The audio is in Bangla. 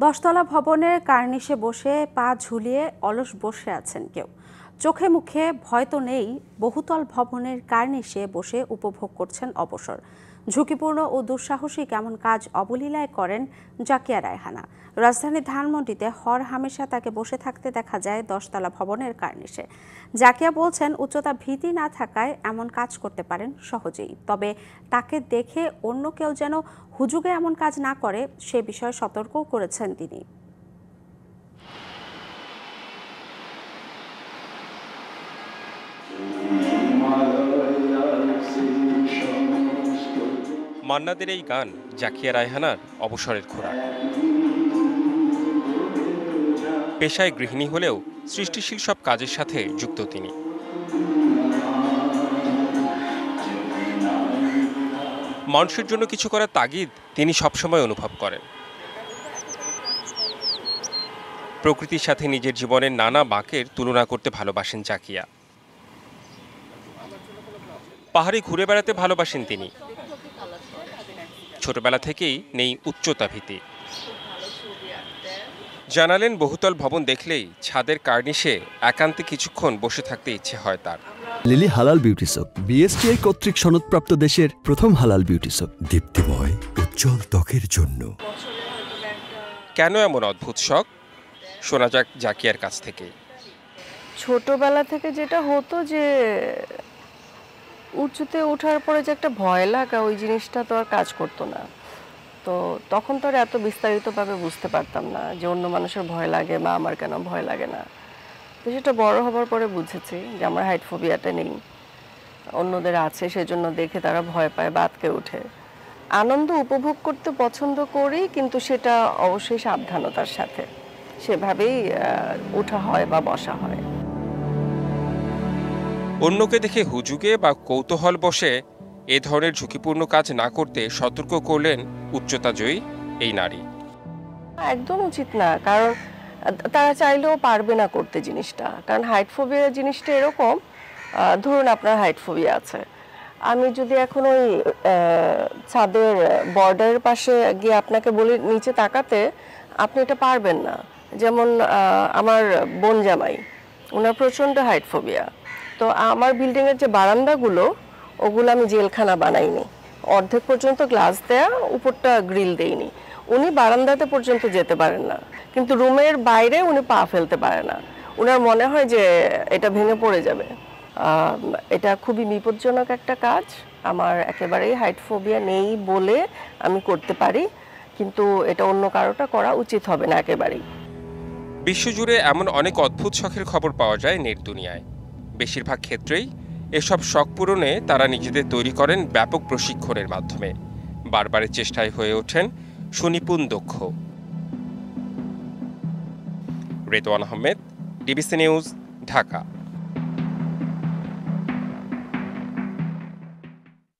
10তলা ভবনের কার্নিশে বসে পা ঝুলিয়ে অলস বসে আছেন কেউ। চোখে মুখে ভয় তো নেই, বহুতল ভবনের কার্নিশে বসে উপভোগ করছেন অবসর। ঝুঁকিপূর্ণ ও দুঃসাহসিক এমন কাজ অবলীলায় করেন জাকিয়া রায়হানা। রাজধানীর ধানমন্ডিতে হরহামেশা তাকে বসে থাকতে দেখা যায় 10তলা ভবনের কার্নিশে। জাকিয়া বলছেন, উচ্চতা ভীতি না থাকায় এমন কাজ করতে পারেন সহজেই, তবে তাকে দেখে অন্য কেউ যেন হুজুগে এমন কাজ না করে সে বিষয়ে সতর্কও করেছেন তিনি। মান্নাদের এই গান জাকিয়া রায়হানার অবসরের খোরাক। পেশায় গৃহিণী হলেও সৃষ্টিশীল সব কাজের সাথে যুক্ত তিনি। মানুষের জন্য কিছু করার তাগিদ তিনি সবসময় অনুভব করেন। প্রকৃতির সাথে নিজের জীবনের নানা বাঁকের তুলনা করতে ভালোবাসেন জাকিয়া। পাহাড়ে ঘুরে বেড়াতে ভালোবাসেন তিনি। ছোটবেলা থেকেই নেই উচ্চতা ভীতি। জানালেন, বহুতল ভবন দেখলেই ছাদের কার্নিশে একান্তে কিছুক্ষণ বসে থাকতে ইচ্ছে হয় তার। লিলি হালাল বিউটি সোপ, বিএসটিআই কর্তৃক সনদপ্রাপ্ত দেশের প্রথম হালাল বিউটি সোপ। দীপ্তিময় উজ্জ্বল ত্বকের জন্য। কেন এমন অদ্ভুত শখ, শোনা যাক জাকিয়ার কাছ থেকে। ছোটবেলা থেকে যেটা হতো যে উঁচুতে ওঠার পরে যে একটা ভয় লাগা, ওই জিনিসটা তো আর কাজ করতো না। তো তখন তো আর এত বিস্তারিতভাবে বুঝতে পারতাম না যে অন্য মানুষের ভয় লাগে বা আমার কেন ভয় লাগে না। তো সেটা বড় হবার পরে বুঝেছি যে আমার হাইট ফোবিয়াটা নেই, অন্যদের আছে, সেজন্য দেখে তারা ভয় পায় বা আটকে ওঠে। আনন্দ উপভোগ করতে পছন্দ করি, কিন্তু সেটা অবশ্যই সাবধানতার সাথে, সেভাবেই ওঠা হয় বা বসা হয়। অন্যকে দেখে হুজুগে বা কৌতূহল বসে এ ধরনের ঝুঁকিপূর্ণ কাজ না করতে সতর্ক করলেন উচ্চতাজয়ী এই নারী। একদম উচিত না, কারণ তারা চাইলেও পারবে না করতে জিনিসটা। কারণ হাইট ফোবিয়া জিনিসটা এরকম, ধরুন আপনার হাইট ফোবিয়া আছে, আমি যদি এখন ওই ছাদের বর্ডারের পাশে গিয়ে আপনাকে বলি নিচে তাকাতে, আপনি এটা পারবেন না। যেমন আমার বোন জামাই, ওনার প্রচণ্ড হাইট ফোবিয়া। তো আমার বিল্ডিংয়ের যে বারান্দাগুলো, ওগুলো আমি জেলখানা বানাইনি, অর্ধেক পর্যন্ত গ্লাস দেয়া, উপরটা গ্রিল দেইনি। উনি বারান্দাতে পর্যন্ত যেতে পারেন না, কিন্তু রুমের বাইরে উনি পা ফেলতে পারে না। ওনার মনে হয় যে এটা ভেঙে পড়ে যাবে। এটা খুবই বিপজ্জনক একটা কাজ। আমার একেবারেই হাইট ফোবিয়া নেই বলে আমি করতে পারি, কিন্তু এটা অন্য কারোটা করা উচিত হবে না একেবারেই। বিশ্বজুড়ে এমন অনেক অদ্ভুত শখের খবর পাওয়া যায় নেট দুনিয়ায়। বেশিরভাগ ক্ষেত্রেই এসব শখ পূরণে তারা নিজেদের তৈরি করেন ব্যাপক প্রশিক্ষণের মাধ্যমে। বারবারের চেষ্টায় হয়ে ওঠেন সুনিপুণ দক্ষ। Redwan Ahmed, DBC news, Dhaka.